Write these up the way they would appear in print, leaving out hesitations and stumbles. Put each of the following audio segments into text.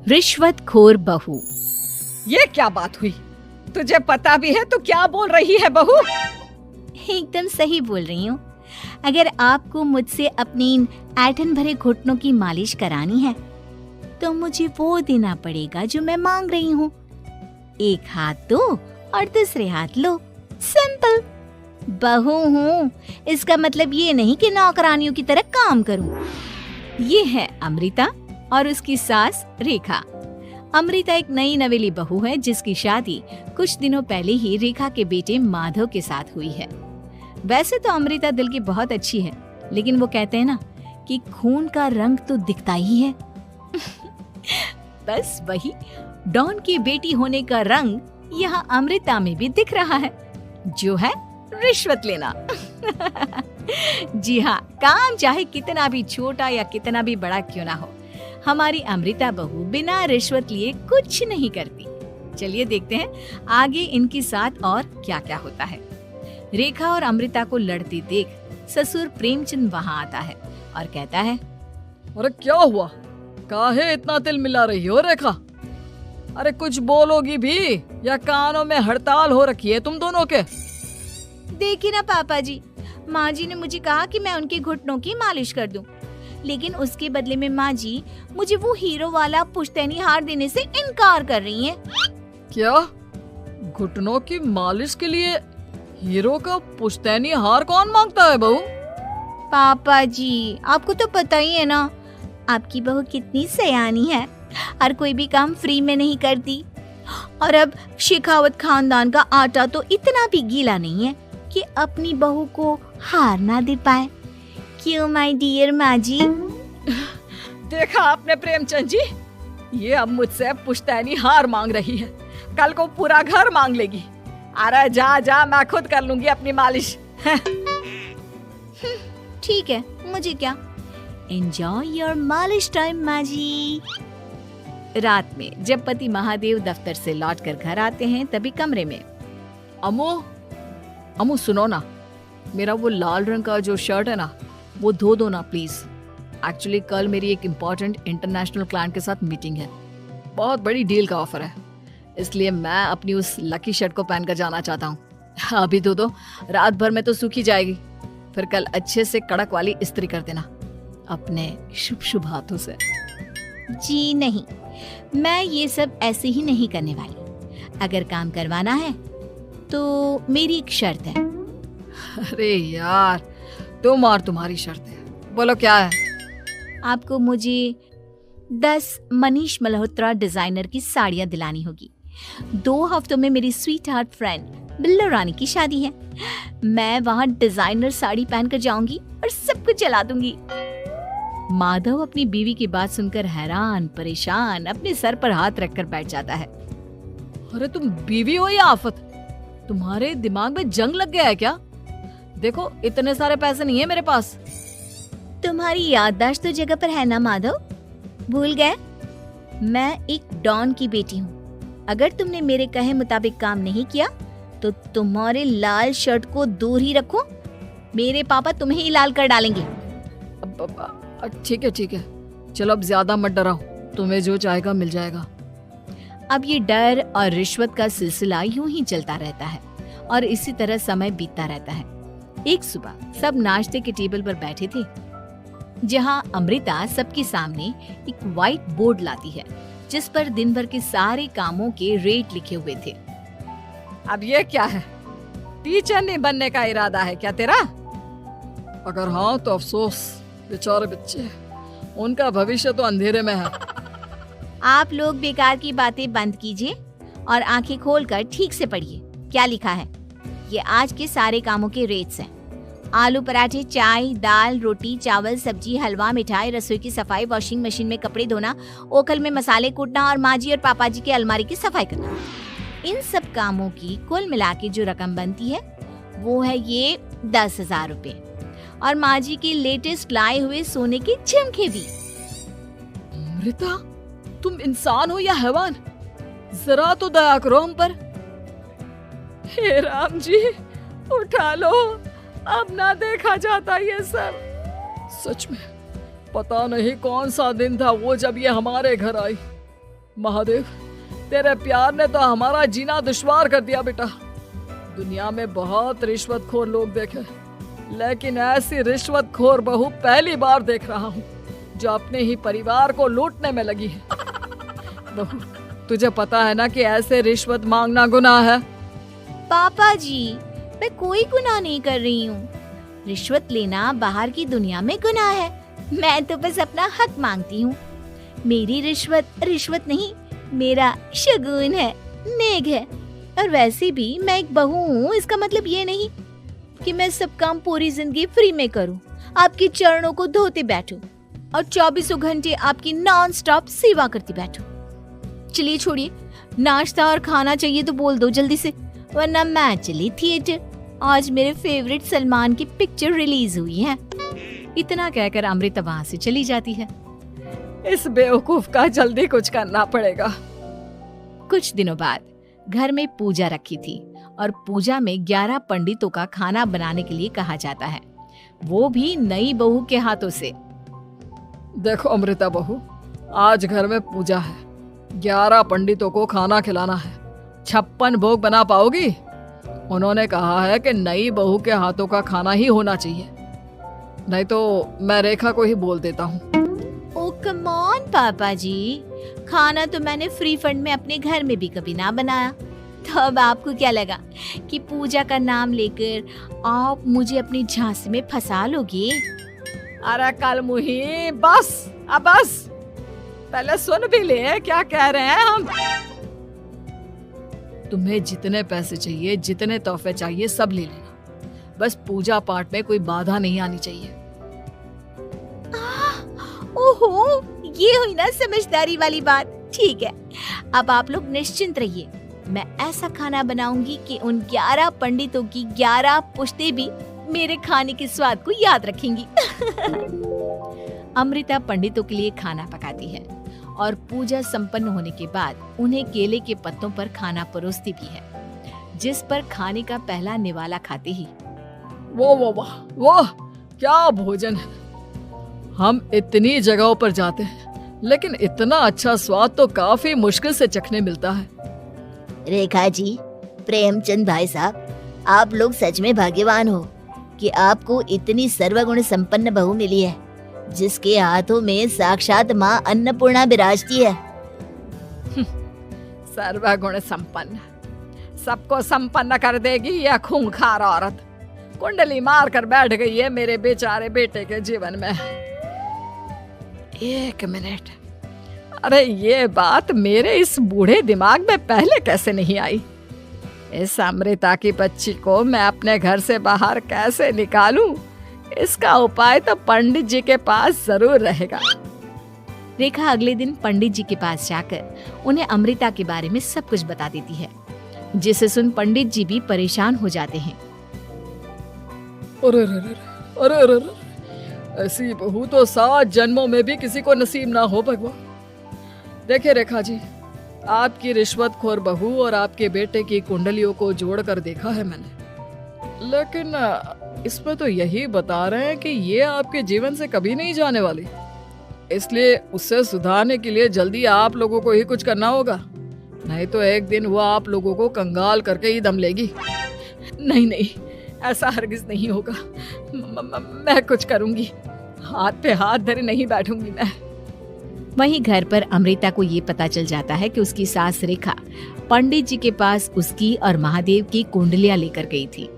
रिश्वतखोर बहू। ये क्या बात हुई? तुझे पता भी है तो क्या बोल रही है बहू? एकदम सही बोल रही हूँ। अगर आपको मुझसे अपनी इन ऐंठन भरे घुटनों की मालिश करानी है तो मुझे वो देना पड़ेगा जो मैं मांग रही हूँ। एक हाथ दो और दूसरे हाथ लो, सिंपल। बहू हूँ, इसका मतलब ये नहीं कि नौकरानियों की तरह काम करूँ। ये है अमृता और उसकी सास रेखा। अमृता एक नई नवेली बहू है जिसकी शादी कुछ दिनों पहले ही रेखा के बेटे माधव के साथ हुई है। वैसे तो अमृता दिल की बहुत अच्छी है, लेकिन वो कहते हैं ना कि खून का रंग तो दिखता ही है। बस वही डॉन की बेटी होने का रंग यहाँ अमृता में भी दिख रहा है, जो है रिश्वत लेना। जी हाँ, काम चाहे कितना भी छोटा या कितना भी बड़ा क्यों ना हो, हमारी अमृता बहू बिना रिश्वत लिए कुछ नहीं करती। चलिए देखते हैं आगे इनके साथ और क्या क्या होता है। रेखा और अमृता को लड़ती देख ससुर प्रेमचंद वहाँ आता है और कहता है, अरे क्या हुआ? काहे इतना तिल मिला रही हो रेखा? अरे कुछ बोलोगी भी या कानों में हड़ताल हो रखी है तुम दोनों के? देखिए ना पापा जी, माँ जी ने मुझे कहा कि मैं उनके घुटनों की मालिश कर दूं, लेकिन उसके बदले में माँ जी मुझे वो हीरो वाला पुश्तैनी हार देने से इनकार कर रही हैं। क्या? घुटनों की मालिश के लिए हीरो का पुश्तैनी हार कौन मांगता है बहू? पापा जी, आपको तो पता ही है ना, आपकी बहू कितनी सयानी है, हर कोई भी काम फ्री में नहीं करती। और अब शेखावत खानदान का आटा तो इतना भी गीला नहीं है कि अपनी बहू को हार ना दे पाए। क्यों माय डियर माँ जी? देखा आपने प्रेमचंद जी, ये अब मुझसे पुश्तैनी हार मांग रही है, कल को पूरा घर मांग लेगी। अरे जा जा, मैं खुद कर लूंगी अपनी मालिश। ठीक है, मुझे क्या। एंजॉय योर मालिश टाइम माँ जी। रात में जब पति महादेव दफ्तर से लौटकर घर आते हैं तभी कमरे में, अमू सुनो ना, मेरा वो लाल रंग का जो शर्ट है ना वो धो दो ना प्लीज। एक्चुअली कल मेरी एक इम्पोर्टेंट इंटरनेशनल क्लाइंट के साथ मीटिंग है, बहुत बड़ी डील का ऑफर है, इसलिए मैं अपनी उस लकी शर्ट को पहनकर जाना चाहता हूँ। अभी धो दो, रात भर में तो सूखी जाएगी, फिर कल अच्छे से कड़क वाली इस्त्री कर देना अपने शुभ शुभ हाथों से। जी नहीं, मैं ये सब ऐसे ही नहीं करने वाली। अगर काम करवाना है तो मेरी एक शर्त है। अरे यार, तुम और तुम्हारी शर्त है, बोलो क्या है? आपको मुझे 10 मनीष मल्होत्रा डिजाइनर की साड़ियाँ दिलानी होगी। 2 हफ्तों में मेरी स्वीट हार्ट फ्रेंड बिल्लो रानी की शादी है। मैं वहाँ डिजाइनर साड़ी पहनकर जाऊंगी और सब कुछ चला दूंगी। माधव अपनी बीवी की बात सुनकर हैरान परेशान अपने सर पर हाथ रखकर बैठ जाता है। अरे तुम बीवी हो या आफत? तुम्हारे दिमाग में जंग लग गया है क्या? देखो इतने सारे पैसे नहीं है मेरे पास। तुम्हारी याददाश्त तो जगह पर है ना माधव, भूल गए? मैं एक डॉन की बेटी हूँ। अगर तुमने मेरे कहे मुताबिक काम नहीं किया तो तुम्हारे लाल शर्ट को दूर ही रखो, मेरे पापा तुम्हें ही लाल कर डालेंगे। ठीक है, चलो अब ज्यादा मत डराओ, तुम्हें जो चाहेगा मिल जाएगा। अब ये डर और रिश्वत का सिलसिला यूं ही चलता रहता है और इसी तरह समय बीतता रहता है। एक सुबह सब नाश्ते के टेबल पर बैठे थे, जहां अमृता सबके सामने एक व्हाइट बोर्ड लाती है जिस पर दिन भर के सारे कामों के रेट लिखे हुए थे। अब ये क्या है? टीचर नहीं बनने का इरादा है क्या तेरा? अगर हाँ तो अफसोस, बेचारे बच्चे, उनका भविष्य तो अंधेरे में है। आप लोग बेकार की बातें बंद कीजिए और आंखें खोलकर ठीक से पढ़िए क्या लिखा है। ये आज के सारे कामों के रेट्स हैं। आलू पराठे, चाय, दाल, रोटी, चावल, सब्जी, हलवा, मिठाई, रसोई की सफाई, वॉशिंग मशीन में कपड़े धोना, ओखल में मसाले कूटना और माँ जी और पापा जी की अलमारी की सफाई करना। इन सब कामों की कुल मिला के जो रकम बनती है वो है ये 10,000 रुपए और माँ जी के लेटेस्ट लाए हुए सोने के झुमके भी। अमृता, तुम इंसान हो या हैवान? जरा तो दया करो हम पर। हे राम जी, उठा लो, अब ना देखा जाता ये सब। सच में पता नहीं कौन सा दिन था वो जब ये हमारे घर आई। महादेव, तेरे प्यार ने तो हमारा जीना दुश्वार कर दिया बेटा। दुनिया में बहुत रिश्वतखोर लोग देखे, लेकिन ऐसी रिश्वतखोर बहू पहली बार देख रहा हूँ जो अपने ही परिवार को लूटने में लगी है। बहू, तुझे पता है ना कि ऐसे रिश्वत मांगना गुनाह है। पापा जी, मैं कोई गुनाह नहीं कर रही हूँ। रिश्वत लेना बाहर की दुनिया में गुनाह है, मैं तो बस अपना हक मांगती हूँ। मेरी रिश्वत नहीं, मेरा शगुन है, नेग है। और वैसे भी मैं एक बहू हूँ, इसका मतलब ये नहीं कि मैं सब काम पूरी जिंदगी फ्री में करूँ, आपके चरणों को धोते बैठूं और 24 घंटे आपकी नॉन स्टॉप सेवा करती बैठूं। चलिए छोड़िए, नाश्ता और खाना चाहिए तो बोल दो जल्दी से, वरना मैं चली थिएटर। आज मेरे फेवरेट सलमान की पिक्चर रिलीज हुई है। इतना कहकर अमृता वहाँ से चली जाती है। इस बेवकूफ का जल्दी कुछ करना पड़ेगा। कुछ दिनों बाद घर में पूजा रखी थी और पूजा में 11 पंडितों का खाना बनाने के लिए कहा जाता है, वो भी नई बहू के हाथों से। देखो अमृता बहू, आज घर में पूजा है, 11 पंडितों को खाना खिलाना है। 56 भोग बना पाओगी? उन्होंने कहा है कि नई बहू के हाथों का खाना ही होना चाहिए, नहीं तो मैं रेखा को ही बोल देता हूँ। ओ कम ऑन पापा जी, खाना तो मैंने फ्री फंड में अपने घर में भी कभी ना बनाया, तो अब आपको क्या लगा कि पूजा का नाम लेकर आप मुझे अपनी झांसी में फंसा लोगे? अरे कल मुही, बस अब बस, पहले सुन भी ले क्या कह रहे हैं हम। तुम्हें जितने पैसे चाहिए, जितने तोहफे चाहिए, सब ले लेना, बस पूजा पाठ में कोई बाधा नहीं आनी चाहिए। ओहो, ये हुई ना समझदारी वाली बात। ठीक है, अब आप लोग निश्चिंत रहिए, मैं ऐसा खाना बनाऊंगी कि उन 11 पंडितों की 11 पुश्तें भी मेरे खाने के स्वाद को याद रखेंगी। अमृता पंडितों के लिए खाना पकाती है और पूजा संपन्न होने के बाद उन्हें केले के पत्तों पर खाना परोसती भी है, जिस पर खाने का पहला निवाला खाते ही वो क्या भोजन है। हम इतनी जगहों पर जाते हैं, लेकिन इतना अच्छा स्वाद तो काफी मुश्किल से चखने मिलता है। रेखा जी, प्रेमचंद भाई साहब, आप लोग सच में भाग्यवान हो कि आपको इतनी सर्वगुण संपन्न बहू मिली है, जिसके हाथों में साक्षात माँ अन्नपूर्णा विराजती है। सर्वगुण संपन्न, सबको संपन्न कर देगी यह खूंखार औरत। कुंडली मार कर बैठ गई है मेरे बेचारे बेटे के जीवन में। एक मिनट, अरे ये बात मेरे इस बूढ़े दिमाग में पहले कैसे नहीं आई? इस अमृता की बच्ची को मैं अपने घर से बाहर कैसे निकालूं? इसका उपाय तो पंडित जी के पास जरूर रहेगा। रेखा अगले दिन पंडित जी के पास जाकर उन्हें अमृता के बारे में सब कुछ बता देती है, जिसे सुन पंडित जी भी परेशान हो जाते हैं। अरे, ऐसी बहू तो 7 जन्मों में भी किसी को नसीब ना हो भगवान। देखिए रेखा जी, आपकी रिश्वतखोर बहू और आपके बेटे की कुंडलियों को जोड़कर देखा है मैंने, लेकिन इसमें तो यही बता रहे हैं कि ये आपके जीवन से कभी नहीं जाने वाली। इसलिए उससे सुधारने के लिए जल्दी आप लोगों को ही कुछ करना होगा, नहीं तो एक दिन वो आप लोगों को कंगाल करके ही दम लेगी। नहीं, ऐसा हरगिज नहीं होगा। मैं कुछ करूंगी, हाथ पे हाथ धरे नहीं बैठूंगी मैं। वहीं घर पर अमृता को ये पता चल जाता है कि उसकी सास रेखा पंडित जी के पास उसकी और महादेव की कुंडलियां लेकर गई थी,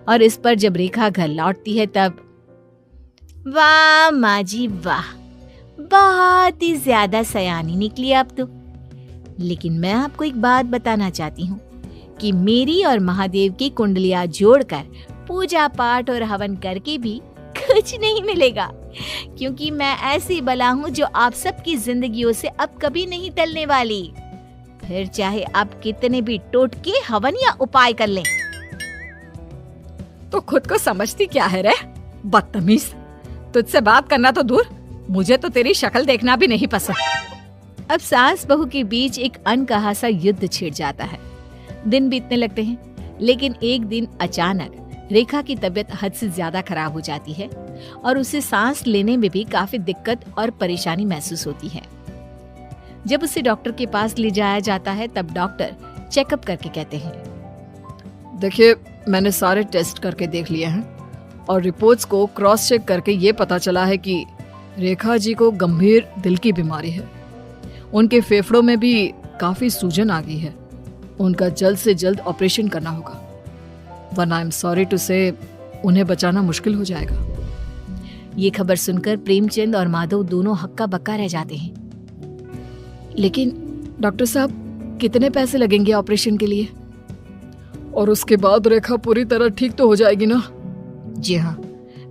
और इस पर जब रेखा घर लौटती है तब वाह माँ जी वाह, बहुत ही ज्यादा सयानी निकली आप तो। लेकिन मैं आपको एक बात बताना चाहती हूँ कि मेरी और महादेव की कुंडलियां जोड़कर पूजा पाठ और हवन करके भी कुछ नहीं मिलेगा, क्योंकि मैं ऐसी बला हूँ जो आप सबकी जिंदगियों से अब कभी नहीं टलने वाली। फिर चाहे आप कितने भी टोटके हवन या उपाय कर लें। तो खुद को समझती क्या है रे बदतमीज। तुझसे बात करना तो दूर, मुझे तो तेरी शक्ल देखना भी नहीं पसंद। अब सास बहू के बीच एक अनकहा सा युद्ध छिड़ जाता है। दिन बीतने लगते हैं, लेकिन एक दिन अचानक रेखा की तबीयत हद से ज्यादा खराब हो जाती है और उसे सांस लेने में भी काफी दिक्कत और परेशानी महसूस होती है। जब उसे डॉक्टर के पास ले जाया जाता है तब डॉक्टर चेकअप करके कहते हैं, देखिए, मैंने सारे टेस्ट करके देख लिए हैं और रिपोर्ट्स को क्रॉस चेक करके ये पता चला है कि रेखा जी को गंभीर दिल की बीमारी है। उनके फेफड़ों में भी काफी सूजन आ गई है। उनका जल्द से जल्द ऑपरेशन करना होगा, वरना आई एम सॉरी टू से उन्हें बचाना मुश्किल हो जाएगा। ये खबर सुनकर प्रेमचंद और माधव दोनों हक्का बक्का रह जाते हैं। लेकिन डॉक्टर साहब, कितने पैसे लगेंगे ऑपरेशन के लिए? और उसके बाद रेखा पूरी तरह ठीक तो हो जाएगी ना? जी हाँ,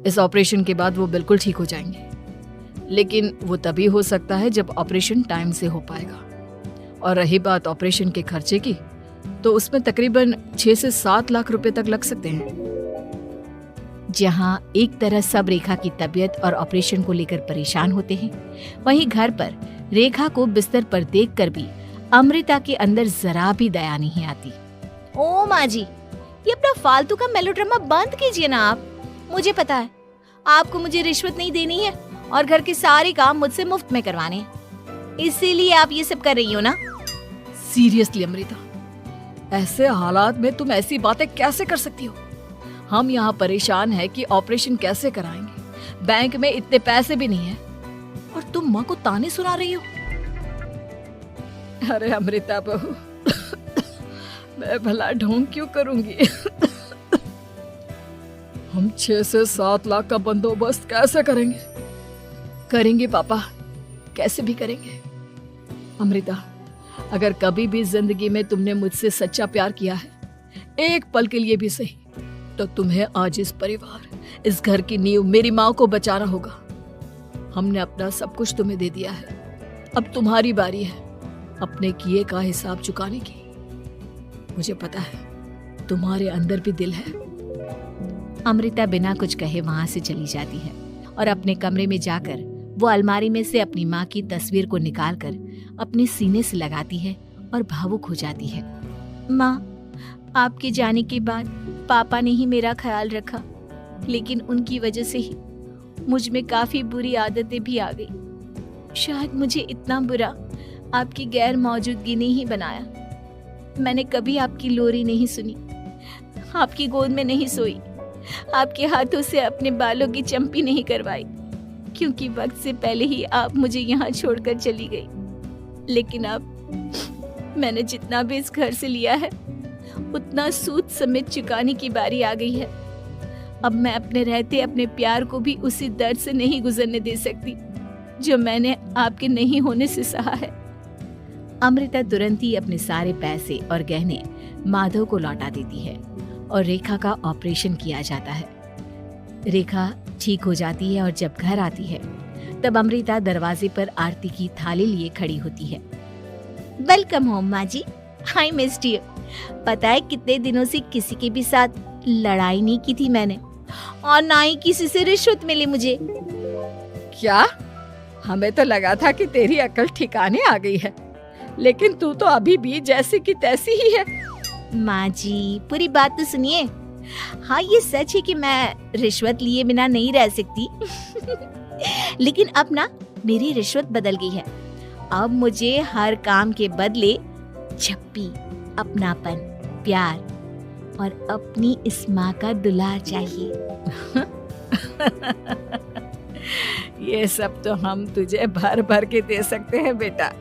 इस ऑपरेशन के बाद वो बिल्कुल ठीक हो जाएंगे, लेकिन वो तभी हो सकता है जब ऑपरेशन टाइम से हो पाएगा। और रही बात ऑपरेशन के खर्चे की, तो उसमें तकरीबन 6 से 7 लाख रुपए तक लग सकते हैं। जहां एक तरह सब रेखा की तबीयत और ऑपरेशन को लेकर परेशान होते हैं, वहीं घर पर रेखा को बिस्तर पर देखकर भी अमृता के अंदर जरा भी दया नहीं आती। ओ माँ जी, ये अपना फालतू का मेलोड्रामा बंद कीजिए ना आप। मुझे पता है आपको मुझे रिश्वत नहीं देनी है और घर के सारे काम मुझसे मुफ्त में करवाने हैं, इसीलिए आप ये सब कर रही हो ना। सीरियसली अमृता, ऐसे हालात में तुम ऐसी बातें कैसे कर सकती हो? हम यहाँ परेशान हैं कि ऑपरेशन कैसे कराएंगे, बैंक में इतने पैसे भी नहीं है, और तुम माँ को ताने सुना रही हो। अरे अमृता बहू, मैं भला ढोंग क्यों करूंगी? हम 6 से 7 लाख का बंदोबस्त कैसे करेंगे? करेंगे पापा, कैसे भी करेंगे। अमृता, अगर कभी भी जिंदगी में तुमने मुझसे सच्चा प्यार किया है, एक पल के लिए भी सही, तो तुम्हें आज इस परिवार, इस घर की नींव, मेरी माँ को बचाना होगा। हमने अपना सब कुछ तुम्हें दे दिया है, अब तुम्हारी बारी है अपने किए का हिसाब चुकाने की। मुझे पता है तुम्हारे अंदर भी दिल है। अमृता बिना कुछ कहे वहां से चली जाती है और अपने कमरे में जाकर वो अलमारी में से अपनी माँ की तस्वीर को निकालकर अपने सीने से लगाती है और भावुक हो जाती है। माँ, आपके जाने के बाद पापा ने ही मेरा ख्याल रखा, लेकिन उनकी वजह से ही मुझ में काफी बुरी आदतें भी आ गई। शायद मुझे इतना बुरा आपकी गैर मौजूदगी ने ही बनाया। मैंने कभी आपकी लोरी नहीं सुनी, आपकी गोद में नहीं सोई, आपके हाथों से अपने बालों की चंपी नहीं करवाई, क्योंकि वक्त से पहले ही आप मुझे यहाँ छोड़कर चली गई। लेकिन अब मैंने जितना भी इस घर से लिया है, उतना सूद समेत चुकाने की बारी आ गई है। अब मैं अपने रहते अपने प्यार को भी उसी दर्द से नहीं गुजरने दे सकती जो मैंने आपके नहीं होने से सहा है। अमृता तुरंत ही अपने सारे पैसे और गहने माधव को लौटा देती है और रेखा का ऑपरेशन किया जाता है। रेखा ठीक हो जाती है और जब घर आती है तब अमृता दरवाजे पर आरती की थाली लिए खड़ी होती है। वेलकम होम माँ जी, आई मिस्ड यू। पता है कितने दिनों से किसी के भी साथ लड़ाई नहीं की थी मैंने, और ना ही किसी से रिश्वत मिली मुझे। क्या? हमें तो लगा था कि तेरी अकल ठिकाने आ गई है, लेकिन तू तो अभी भी जैसी की तैसी ही है। माँ जी, पूरी बात तो सुनिए। हाँ, ये सच है कि मैं रिश्वत लिए बिना नहीं रह सकती लेकिन अब ना मेरी रिश्वत बदल गई है। अब मुझे हर काम के बदले छप्पी, अपनापन, प्यार और अपनी इस माँ का दुलार चाहिए। ये सब तो हम तुझे भर भर के दे सकते हैं बेटा।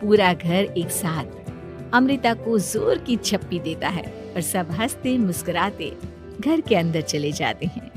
पूरा घर एक साथ अमृता को जोर की छप्पी देता है और सब हंसते मुस्कुराते घर के अंदर चले जाते हैं।